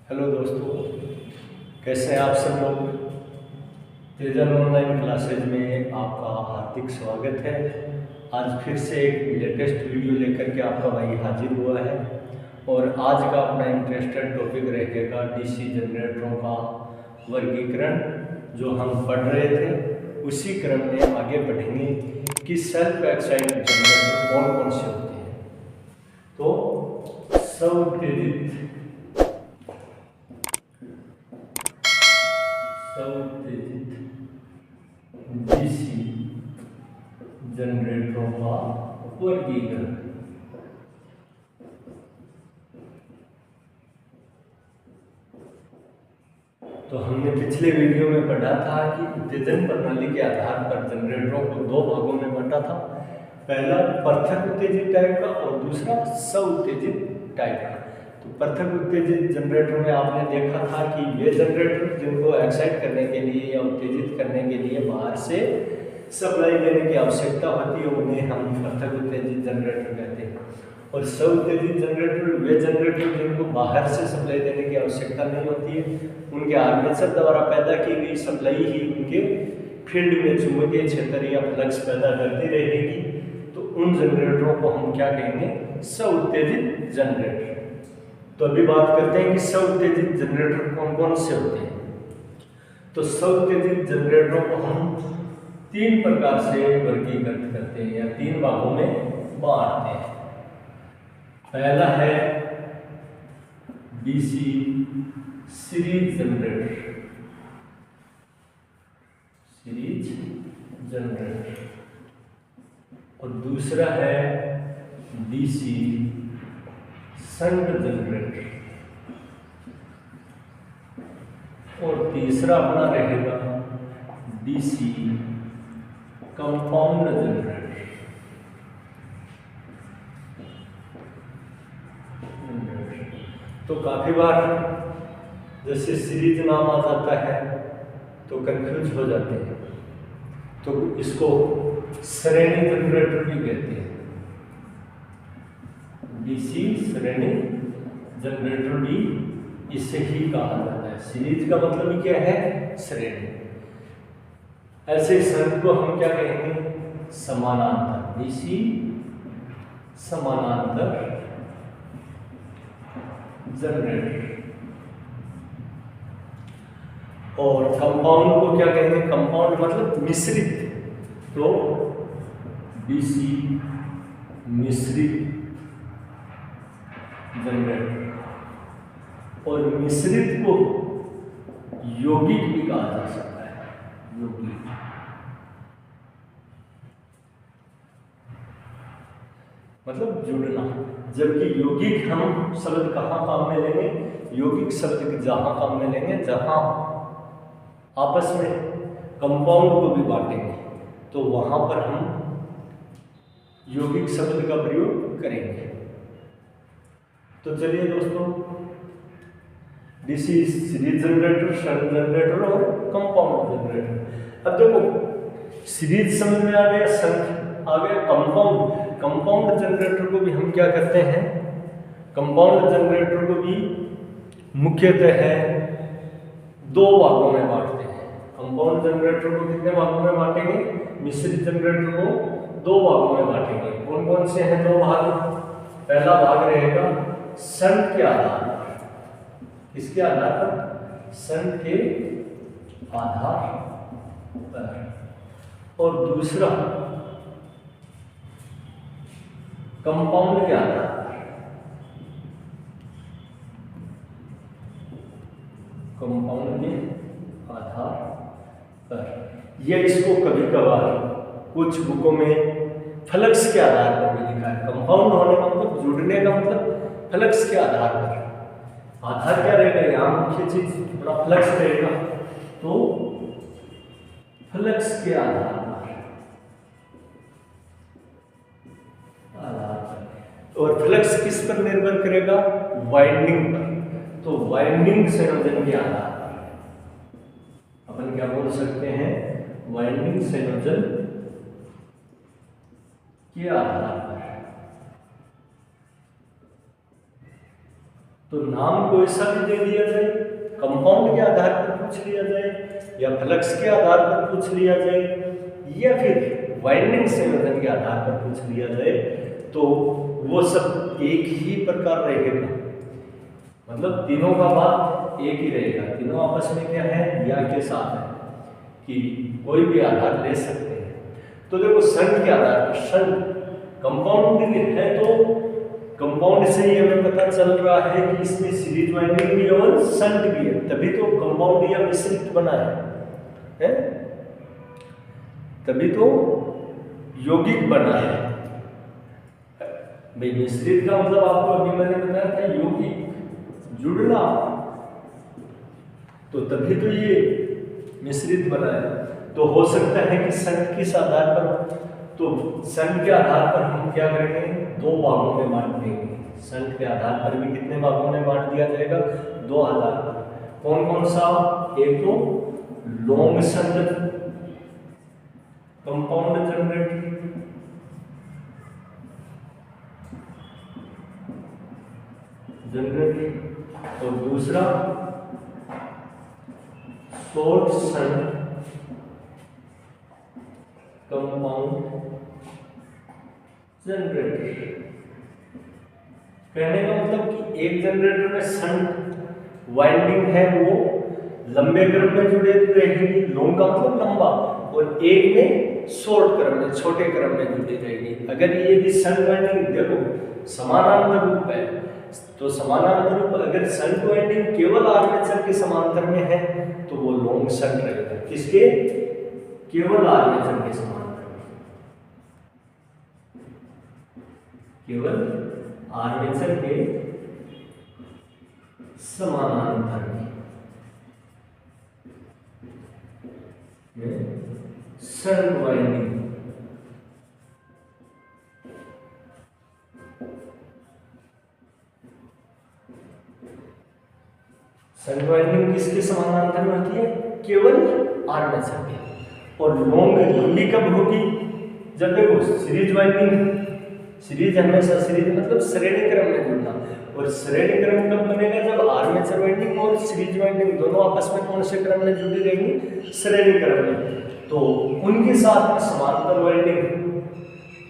Hello दोस्तों, कैसे हैं आप सब लोग। तेजन ऑनलाइन क्लासेज में आपका हार्दिक स्वागत है। आज फिर से एक लेटेस्ट वीडियो लेकर के आपका भाई हाजिर हुआ है और आज का अपना इंटरेस्टेड टॉपिक रहेगा डीसी जनरेटरों का वर्गीकरण। जो हम पढ़ रहे थे उसी क्रम में आगे बढ़ेंगे कि सेल्फ एक्साइटेड जनरेटर कौन कौन से होते हैं। तो स्वउत्तेजित डीसी जनरेटरों का वर्गीकरण। तो हमने पिछले वीडियो में पढ़ा था कि उत्तेजन प्रणाली के आधार पर जनरेटरों को दो भागों में बांटा था। पहला पृथक उत्तेजित टाइप का और दूसरा स्वउत्तेजित टाइप का। तो पृथक उत्तेजित जनरेटर में आपने देखा था कि वे जनरेटर जिनको एक्साइट करने के लिए या उत्तेजित करने के लिए बाहर से सप्लाई देने की आवश्यकता होती है, उन्हें हम पृथक उत्तेजित जनरेटर कहते हैं। और स्वउत्तेजित जनरेटर वे जनरेटर जिनको बाहर से सप्लाई देने की आवश्यकता नहीं होती है, उनके आर्मेचर द्वारा पैदा की गई सप्लाई ही उनके फील्ड में चुंबकीय क्षेत्र या फ्लक्स पैदा करती रहेगी। तो उन जनरेटरों को हम क्या कहेंगे? स्वउत्तेजित जनरेटर। तो अभी बात करते हैं कि स्वउत्तेजित जनरेटर कौन कौन से होते हैं। तो स्वउत्तेजित जनरेटरों को हम तीन प्रकार से वर्गीकृत करते हैं या तीन भागों में बांटते हैं। पहला है डीसी सीरीज जनरेटर, और दूसरा है डीसी शंट जनरेटर, और तीसरा अपना रहेगा डीसी कंपाउंड जनरेटर। तो काफी बार जैसे सीरीज नाम आ जाता है तो कंफ्यूज हो जाते हैं, तो इसको श्रेणी जनरेटर भी कहते हैं। डीसी श्रेणी जनरेटर भी इसे ही कहा जाता है। सीरीज का मतलब ही क्या है? श्रेणी। ऐसे शंट को हम क्या कहेंगे? समानांतर। डीसी समानांतर जनरेटर। और कंपाउंड को क्या कहेंगे? कंपाउंड मतलब मिश्रित। तो डीसी मिश्रित जनरेटर। और मिश्रित को यौगिक भी कहा जा सकता है। यौगिक मतलब जुड़ना। जबकि यौगिक हम शब्द कहाँ काम में लेंगे? यौगिक शब्द जहां काम में लेंगे जहां आपस में कंपाउंड को भी बांटेंगे, तो वहां पर हम यौगिक शब्द का प्रयोग करेंगे। तो चलिए दोस्तों, DC series generator, shunt generator और कंपाउंड जनरेटर। अब देखो, सीरीज समझ में आ गया, शंट आ गया, कंपाउंड जनरेटर को भी हम क्या करते हैं? कंपाउंड जनरेटर को भी मुख्यतः है दो भागों में बांटते हैं। कंपाउंड जनरेटर को कितने भागों में बांटेंगे? मिश्रित जनरेटर को दो भागों में बांटेंगे। कौन कौन से हैं दो भाग? पहला भाग रहेगा शंट के आधार पर। किसके आधार पर? शंट के आधार पर। और दूसरा कंपाउंड के आधार पर। कंपाउंड के आधार पर। यह इसको कभी कभार कुछ बुकों में फ्लक्स के आधार पर भी लिखा है। कंपाउंड होने का मतलब, जुड़ने का मतलब फ्लक्स के आधार पर। आधार क्या रहेगा? यहाँ मुख्य चीज थोड़ा फ्लक्स रहेगा, तो फ्लक्स के आधार पर। और फ्लक्स किस पर निर्भर करेगा? वाइंडिंग पर। तो वाइंडिंग संयोजन के आधार पर अपन क्या बोल सकते हैं? वाइंडिंग संयोजन के आधार पर तो नाम कोई सा भी दे दिया जाए, कंपाउंड के आधार पर पूछ लिया जाए, या फ्लक्स के आधार पर पूछ लिया जाए, या फिर वाइंडिंग संयोजन के आधार पर पूछ लिया जाए, तो वो सब एक ही प्रकार रहेगा। मतलब तीनों का बात एक ही रहेगा, तीनों आपस में क्या है, या के साथ है कि कोई भी आधार ले सकते हैं। तो देखो शंट के आधार पर, शंट कंपाउंड है तो कंपाउंड से ही हमें पता चल रहा है कि इसमें सीरीज वाइंडिंग भी और शंट भी है, तभी तो कंपाउंड या मिश्रित बना है? तभी तो यौगिक बना है भाई। मिश्रित का मतलब आपको अभी मैंने बताया था यौगिक, जुड़ना, तो तभी तो ये मिश्रित बना है। तो हो सकता है कि शंट किस आधार पर, तो शंट के आधार पर हम क्या करेंगे, दो भागों में बांट देंगे। शंट के आधार पर भी कितने भागों में बांट दिया जाएगा, दो आधार पर। कौन कौन सा, एक तो लॉन्ग शंट कंपाउंड जनरेटर, और दूसरा शॉर्ट शंट कंपाउंड जनरेटर। कहने का मतलब कि एक जनरेटर में शंट वाइंडिंग है वो लंबे क्रम में जुड़े रहेगी, लॉन्ग का मतलब लंबा, और एक में शॉर्ट क्रम में, छोटे क्रम में जुड़ी रहेगी। अगर ये भी शंट वाइंडिंग देखो समानांतर रूप है, तो समानांतर रूप अगर शंट वाइंडिंग केवल आर्मेचर के समांतर में है तो वो लॉन्ग शंट रहेगा। किसके, केवल आर्मेचर के समांतर में, केवल आर्मेचर के समानांतर में शंट वाइंडिंग। शंट वाइंडिंग किसके समानांतर में होती है, केवल आर्मेचर के। और लॉन्ग लंबी कब होगी, जब देखो सीरीज वाइंडिंग, सीरीज हमेशा, सीरीज मतलब श्रेणी क्रम में जुड़ना, और श्रेणी क्रम कब बनेगा, जब आर्मेचर वाइंडिंग और सीरीज वाइंडिंग दोनों आपस में कौन से क्रम में जुड़ी रहेंगी, श्रेणी क्रम में। तो उनके साथ में समांतर वाइंडिंग,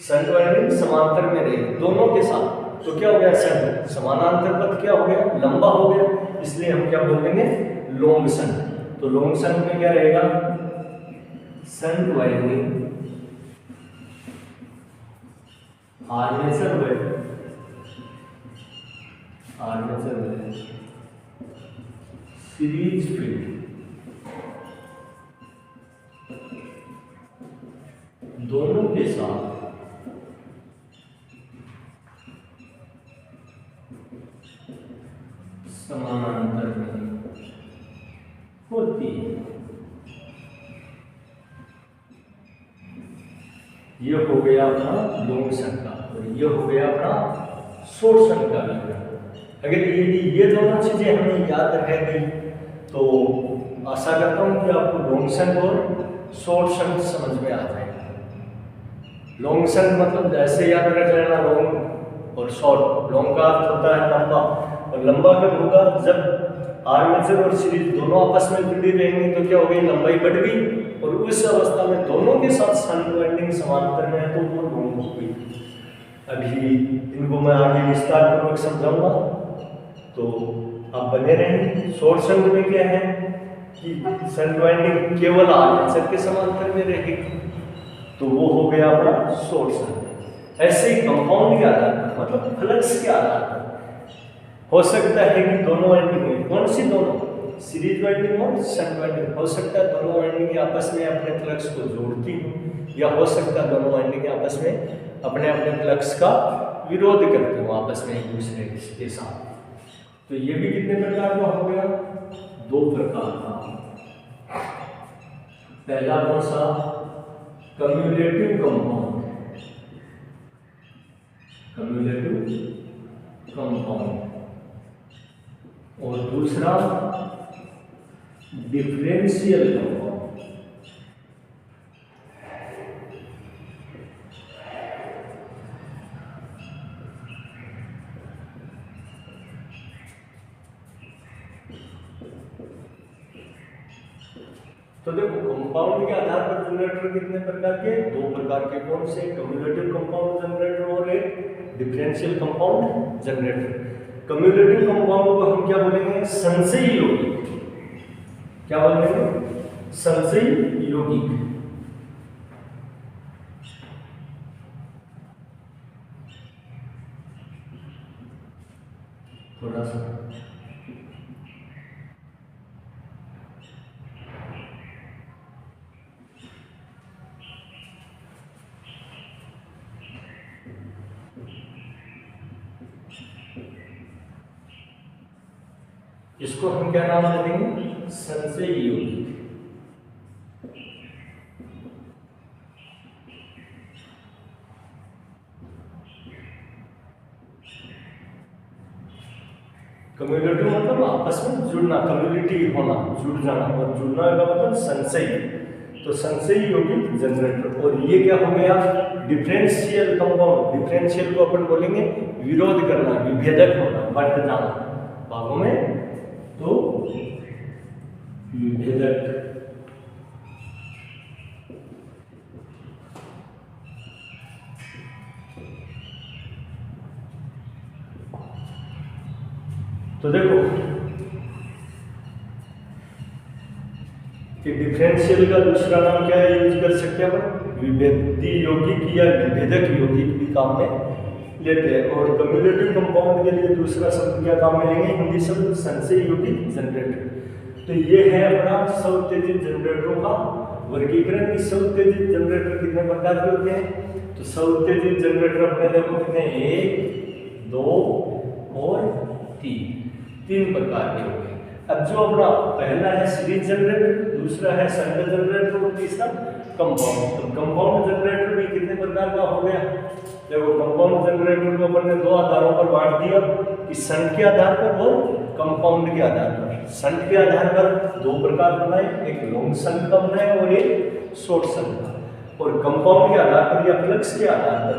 शंट वाइंडिंग समांतर में रहेगी दोनों के साथ। तो क्या हो गया, शंट समानांतर पथ क्या हो गया, लंबा हो गया, इसलिए हम क्या बोल देंगे, लॉन्ग शंट। तो लॉन्ग शंट में क्या रहेगा, shunt winding armature winding series field दोनों के साथ समानांतर में होती है। ये हो गया अपना लॉन्ग शंट का, और ये हो गया अपना शॉर्ट शंट का विवरण। अगर ये दोनों चीजें हमें याद रह गई तो आशा करता हूं कि आपको लॉन्ग शंट और शॉर्ट शंट समझ में आ जाएगा। लॉन्ग शंट मतलब ऐसे याद रख लेना, लॉन्ग और शॉर्ट। लॉन्ग का अर्थ होता है लंबा, और लंबा कब होगा, जब आर्मेचर और सीरीज दोनों आपस में जुड़ी रहेंगी तो क्या हो गई, लंबाई बढ़ गई, और उस अवस्था में दोनों के साथ शंट वाइंडिंग समांतर में है तो वो लॉन्ग हो गई। अभी इनको मैं आगे विस्तार पूर्वक समझाऊंगा, तो आप बने रहें। शॉर्ट शंट में क्या है कि शंट वाइंडिंग केवल आर्मेचर के समांतर में रहेगी, तो वो हो गया अपना शॉर्ट शंट। ऐसे ही कंपाउंड के आधार पर, मतलब फ्लक्स के आधार पर हो सकता है कि दोनों वाइंडिंग में, कौन सी दोनों, सीरीज वाइंडिंग और शंट वाइंडिंग, हो सकता है दोनों वाइंडिंग आपस में अपने फ्लक्स को जोड़ती हो, या हो सकता है दोनों वाइंडिंग आपस में अपने अपने फ्लक्स का विरोध करते हो आपस में एक दूसरे के साथ। तो ये भी कितने प्रकार का हो गया, दो प्रकार का। पहला कौन सा, कम्युलेटिव कंपाउंड, कम्युलेटिव कंपाउंड, और दूसरा डिफरेंशियल कंपाउंड। तो देखो कंपाउंड के आधार पर जनरेटर कितने प्रकार के, दो प्रकार के, कौन से, कम्युलेटिव कंपाउंड जनरेटर और एक differential compound generator. Cumulative compound को हम क्या बोलेंगे, संचयी यौगिक। क्या बोलेंगे, संचयी यौगिक। थोड़ा सा इसको हम क्या नाम दे देंगे, संचयी यौगिक। कम्युनिटी मतलब आपस में जुड़ना, कम्युनिटी होना, जुड़ जाना, और जुड़ना का मतलब संचयी। तो संचयी यौगिक जनरेटर। और ये क्या हो गया, डिफरेंशियल कंपाउंड। डिफरेंशियल को अपन बोलेंगे विरोध करना, विभेदक होना, बंट जाना भागों में, तो विभेदक। तो देखो कि डिफरेंशियल का दूसरा नाम क्या है, यूज कर सकते हैं अपन, विभेदी यौगिक या विभेदक यौगिक भी काम में लेते हैं। और कम्युलेटिव कंपाउंड के लिए दूसरा शब्द क्या काम में लेंगे, हिंदी शब्द संचयी यौगिक जनरेटर। तो ये है अपना स्वउत्तेजित जनरेटरों का वर्गीकरण। इस स्वउत्तेजित जनरेटर कितने प्रकार के होते हैं, तो स्वउत्तेजित जनरेटर अपने देखो कितने, 1, 2 और 3 प्रकार के होते हैं। अब जो अपना पहला है सीरीज जनरेटर, दूसरा है शंट जनरेटर और तीसरा कंपाउंड। तो कंपाउंड जनरेटर भी कितने प्रकार का हो गया, देखो कंपाउंड जनरेटर को अपन ने दो आधारों पर बांट दिया, कि शंट के आधार पर और कंपाउंड के आधार पर। शंट के आधार पर दो प्रकार बनाए, एक लॉन्ग शंट का बनाए और एक शॉर्ट शंट का। और कंपाउंड के आधार पर या फ्लक्स के आधार पर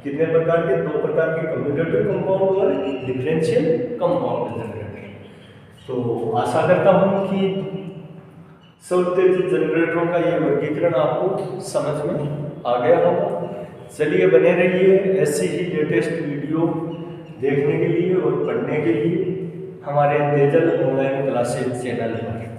कितने प्रकार के, दो प्रकार के, कम्युलेटिव कंपाउंड और डिफरेंशियल कंपाउंड जनरेटर। तो आशा करता हूं कि स्वउत्तेजित जनरेटरों का ये वर्गीकरण आपको समझ में आ गया होगा। चलिए बने रहिए ऐसी ही लेटेस्ट वीडियो देखने के लिए और पढ़ने के लिए हमारे तेजल ऑनलाइन क्लासेज चैनल पर।